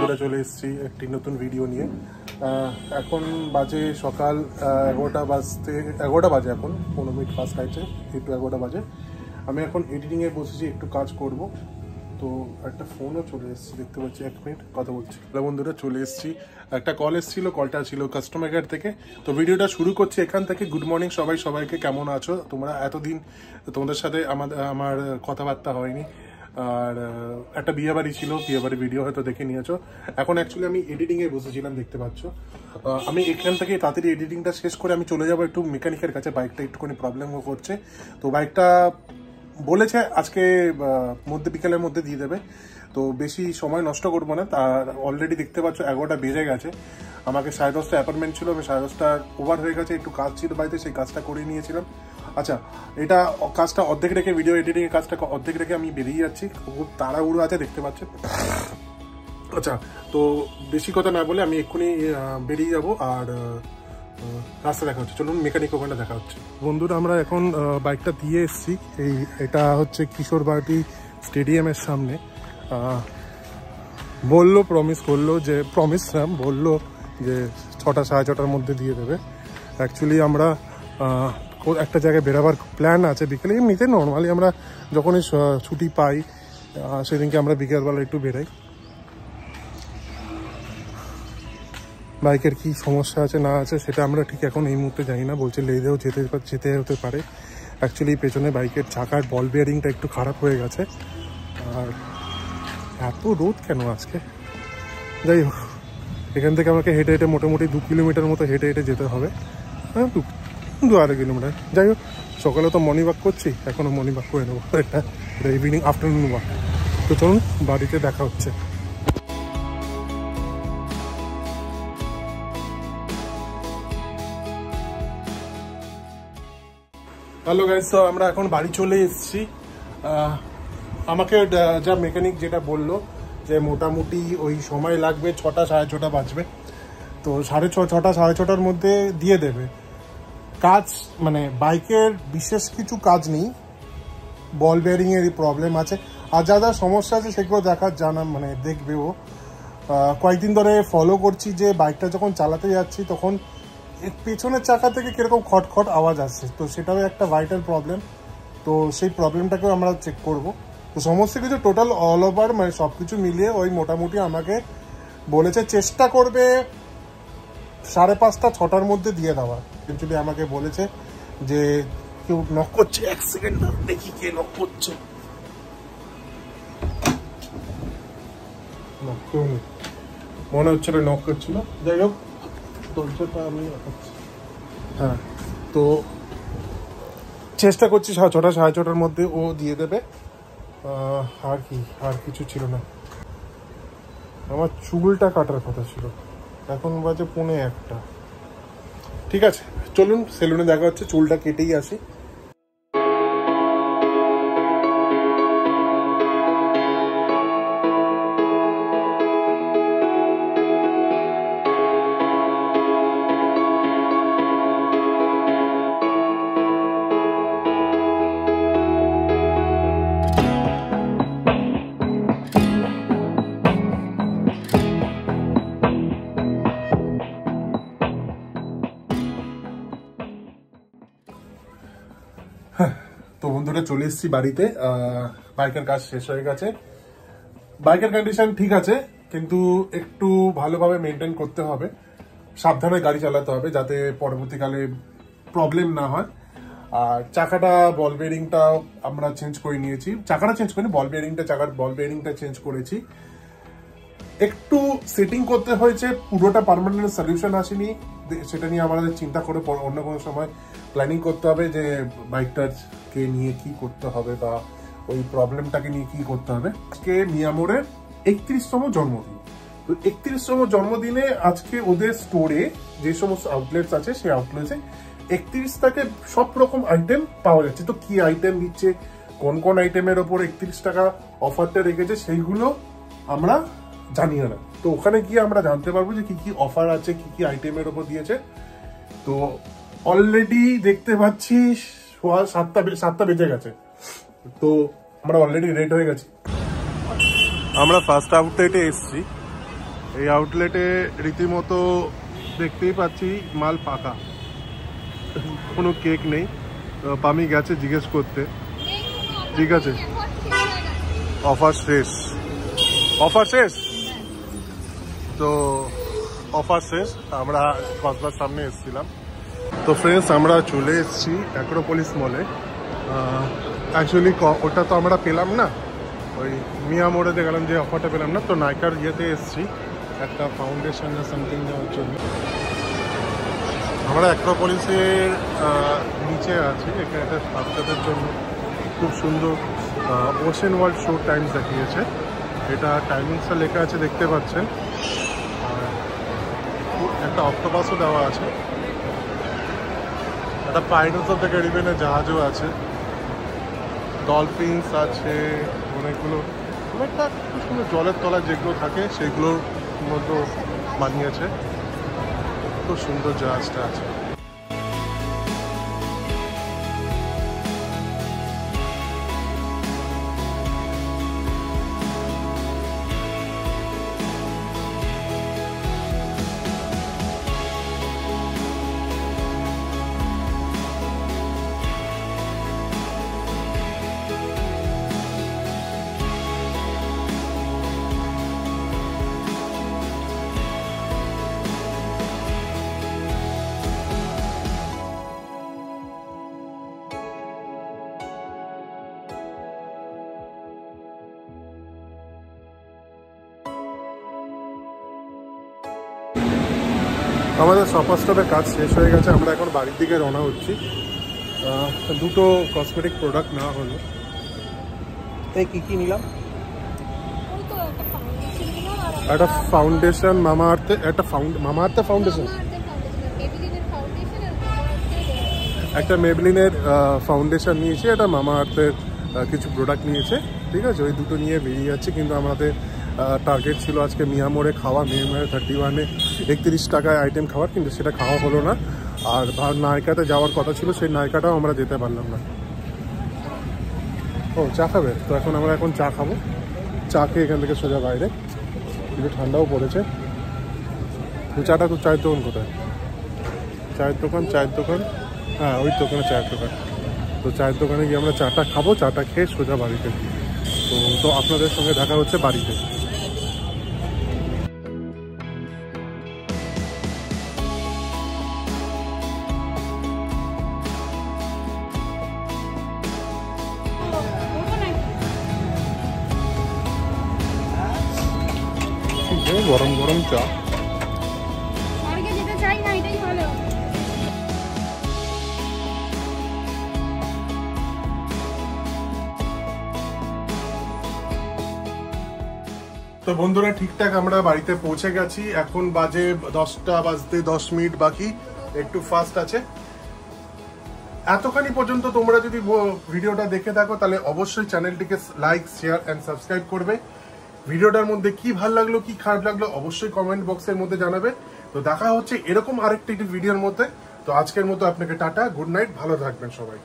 বন্ধুরা চলে এসেছি একটি নতুন ভিডিও নিয়ে। এখন বাজে সকাল 11টা বাজে, এখন 15 মিনিট ফার্স্ট আছে, একটু 11টা বাজে। আমি এখন এডিটিংয়ে বসেছি, একটু কাজ করব। তো একটা ফোনও চলে এসেছি, দেখতে পাচ্ছি, 1 মিনিট কথা বলছি। বন্ধুরা চলে এসেছি, একটা কল এসেছিল, কলটা ছিল কাস্টমার কেয়ার থেকে। তো ভিডিওটা শুরু করছি এখান থেকে। গুড মর্নিং সবাইকে, কেমন আছো তোমরা? এতদিন তোমাদের সাথে আমার কথাবার্তা হয়নি। আর একটা বিয়েবাড়ি ছিল, বিয়েবাড়ি ভিডিও হয়তো দেখে নিয়েছো। এখন অ্যাকচুয়ালি আমি এডিটিংয়ে বসেছিলাম, দেখতে পাচ্ছ। আমি এখান থেকে তাড়াতাড়ি এডিটিংটা শেষ করে আমি চলে যাবো একটু মেকানিকের কাছে। বাইকটা একটুখানি প্রবলেমও করছে, তো বাইকটা বলেছে আজকে বিকেলের মধ্যে দিয়ে দেবে। তো বেশি সময় নষ্ট করবো না। তার অলরেডি দেখতে পাচ্ছ 11টা বেজে গেছে। আমাকে 10:30 অ্যাপয়েন্টমেন্ট ছিল, আমি 10:30 ওভার হয়ে গেছে। একটু কাজ ছিল বাড়িতে, সেই কাজটা করে নিয়েছিলাম। আচ্ছা, এটা কাজটা অর্ধেক রেখে, ভিডিও এডিটিংয়ের কাজটা অর্ধেক রেখে আমি বেরিয়ে যাচ্ছি। খুব তাড়াহুড়ো আছে, দেখতে পাচ্ছ। আচ্ছা, তো বেশি কথা না বলে আমি এক্ষুনি বেরিয়ে যাবো। আর রাস্তা দেখা হচ্ছে, চলুন মেকানিক ওখানে দেখা হচ্ছে। বন্ধুরা, আমরা এখন বাইকটা দিয়ে এসেছি। এটা হচ্ছে কিশোর ভারতী স্টেডিয়ামের সামনে। বললো যে 6টা 6:30টার মধ্যে দিয়ে দেবে। অ্যাকচুয়ালি আমরা একটা জায়গায় বেরোবার প্ল্যান আছে বিকেলে। এমনিতে নর্মালি আমরা যখনই ছুটি পাই সেদিনকে আমরা বিকেলবেলা একটু বেরোই। বাইকের কি সমস্যা আছে না আছে সেটা আমরা ঠিক এখন এই মুহূর্তে জানি না। বলছে লেদেও যেতে হতে পারে। অ্যাকচুয়ালি পেছনে বাইকের চাকার বল বিয়ারিংটা একটু খারাপ হয়ে গেছে। আর এত রোদ কেন আজকে? যাই হোক, এখান থেকে আমাকে হেঁটে হেঁটে মোটামুটি 2 কিলোমিটার মতো হেঁটে হেঁটে যেতে হবে। হ্যাঁ, 2-2.5 কিলোমিটার। যাই হোক, সকালে তো মর্নিং ওয়াক করছি, এখনও মর্নিং ওয়াক করে নেবো। এটা ইভিনিং আফটারনুন ওয়াক। তো চলুন, বাড়িতে দেখা হচ্ছে। হ্যালো গাইস, তো আমরা এখন বাড়ি চলে এসেছি। আমাকে যা মেকানিক যেটা বললো যে মোটামুটি ওই সময় লাগবে 6টা 6:30 বাজবে। তো 6:30 6:30টার মধ্যে দিয়ে দেবে। কাজ মানে বাইকের বিশেষ কিছু কাজ নেই, বল বেয়ারিংয়েরই প্রবলেম আছে। আর যা যা সমস্যা আছে সেগুলো দেখবে ও। কয়েকদিন ধরে ফলো করছি যে বাইকটা যখন চালাতে যাচ্ছি তখন পেছনের চাকা থেকে কিরকম খটখট আওয়াজ আসছে। তো সেটাও একটা ভাইটাল প্রবলেম। তো সেই প্রবলেমটাকেও আমরা চেক করব। তো সমস্ত কিছু টোটাল অল ওভার সব কিছু মিলিয়ে ওই মোটামুটি আমাকে বলেছে চেষ্টা করবে 5:30 6টার মধ্যে দিয়ে দেওয়ার। অ্যাকচুয়ালি আমাকে বলেছে যে কেউ নক করছে, 1 সেকেন্ড দেখি কে নক করছে। মনে হচ্ছিল নক করছিল। যাই হোক, দরজাটা আমি হ্যাঁ, তো চেষ্টা করছি 6:30 6:30টার মধ্যে ও দিয়ে দেবে। আর কিছু ছিল না। আমার চুলটা কাটার কথা ছিল, এখন বাজে 1:45। ঠিক আছে, চলুন সেলুনে দেখা হচ্ছে, চুলটা কেটেই আসি। তো বন্ধুরা, চলে এসেছি বাড়িতে। বাইকের কাজ শেষ হয়ে গেছে। বাইকের কন্ডিশন ঠিক আছে, কিন্তু একটু ভালোভাবে মেনটেন করতে হবে, সাবধানে গাড়ি চালাতে হবে যাতে পরবর্তীকালে প্রবলেম না হয়। আর চাকাটা বল বেয়ারিংটা আমরা চেঞ্জ করে নিয়েছি। চাকাটা চেঞ্জ করিনি, চাকার বল বেয়ারিংটা চেঞ্জ করেছি। একটু সেটিং করতে হয়েছে, পুরোটা পার্মানেন্ট সলিউশন আসেনি। সেটা নিয়ে আমাদের চিন্তা করে অন্য কোনো সময় প্ল্যানিং করতে হবে যে বাইকটাকে নিয়ে কি করতে হবে বা ওই প্রবলেমটাকে নিয়ে কি করতে হবে। আজকে মিয়ামোরের 31তম জন্মদিন। তো 31তম জন্মদিনে আজকে ওদের স্টোরে যে সমস্ত আউটলেটস আছে সেই আউটলেটসে 31 টাকা সব রকম আইটেম পাওয়া যাচ্ছে। তো কি আইটেম দিচ্ছে, কোন কোন আইটেমের ওপর 31 টাকা অফারটা রেখেছে সেইগুলো আমরা জানি না। তো ওখানে গিয়ে আমরা জানতে পারবো যে কি কি অফার আছে, কি কি আইটেমের ওপর দিয়েছে। তো অলরেডি দেখতে পাচ্ছি 7টা বেজে গেছে। তো আমরা অলরেডি রেড হয়ে গেছি। আমরা ফার্স্ট আউটলেটে এসেছি। এই আউটলেটে রীতিমতো দেখতেই পাচ্ছি মাল পাকা, কোনো কেক নেই। পামি গেছে জিজ্ঞেস করতে, ঠিক আছে অফার শেষ, অফার শেষ তো অফার শেষ। আমরা কসবার সামনে এসেছিলাম। তো ফ্রেন্ডস আমরা চলে এসেছি অ্যাক্রোপলিস মলে। অ্যাকচুয়ালি ওটা তো আমরা পেলাম না, ওই মিয়া মোড়েতে গেলাম যে অফারটা পেলাম না, তো নাইকার ইয়েতে এসেছি একটা ফাউন্ডেশন না সামথিং নেওয়ার জন্য। আমরা অ্যাক্রোপলিসের নিচে আছি, এখানে একটা বাচ্চাদের জন্য খুব সুন্দর ওশেন ওয়ার্ল্ড শো টাইমস দেখিয়েছে। এটা টাইমিংসটা লেখা আছে দেখতে পাচ্ছেন, আর একটা অক্টোপাসও দেওয়া আছে, একটা পাইরেটস অফ দ্য ক্যারিবিয়ানের জাহাজও আছে, ডলফিনস আছে অনেকগুলো, অনেকটা খুব সুন্দর জলের তলায় যেগুলো থাকে সেগুলোর মতো বানিয়েছে। খুব সুন্দর জাহাজটা আছে। আমাদের শপার স্টপের কাজ শেষ হয়ে গেছে, আমরা এখন বাড়ির দিকে রওনা হচ্ছি। দুটো কসমেটিক প্রোডাক্ট নেওয়া হলো। এই কী নিলাম? একটা ফাউন্ডেশন মামা আর্থে, মামা আর্থে ফাউন্ডেশন, একটা মেবলিনের ফাউন্ডেশন নিয়েছি, একটা মামা আর্থের কিছু প্রোডাক্ট নিয়েছে, ঠিক আছে। ওই দুটো নিয়ে বেরিয়ে যাচ্ছি, কিন্তু আমাদের টার্গেট ছিল আজকে মিয়া মোড়ে খাওয়া, মিয়া মোড়ে 31-এ 31 টাকায় আইটেম খাওয়ার, কিন্তু সেটা খাওয়া হলো না। আর নায়িকাতে যাওয়ার কথা ছিল, সেই নায়িকাটাও আমরা যেতে পারলাম না। ও চা খাবে? তো আমরা এখন চা খাবো। চা খেয়ে এখান থেকে সোজা বাইরে, একটু ঠান্ডাও পড়েছে। তো চাটা, তো চায়ের দোকান কোথায়? চায়ের দোকান, হ্যাঁ ওই দোকানে চায়ের দোকান। তো চায়ের দোকানে গিয়ে আমরা চাটা খাবো, চাটা খেয়ে সোজা বাড়িতে। তো আপনাদের সঙ্গে দেখা হচ্ছে বাড়িতে। গরম গরম চা। তো বন্ধুরা ঠিকঠাক আমরা বাড়িতে পৌঁছে গেছি। এখন বাজে 10টা বাজতে 10 মিনিট বাকি, একটু ফাস্ট আছে। এতখানি পর্যন্ত তোমরা যদি ভিডিওটা দেখে থাকো তাহলে অবশ্যই চ্যানেলটিকে লাইক, শেয়ার এন্ড সাবস্ক্রাইব করবে। ভিডিওটার মধ্যে কি ভালো লাগলো কি খারাপ লাগলো অবশ্যই কমেন্ট বক্সের মধ্যে জানাবে। তো দেখা হচ্ছে এরকম আরেকটি ভিডিওর মধ্যে। তো আজকের মতো আপনাকে টাটা, গুড নাইট, ভালো থাকবেন সবাই।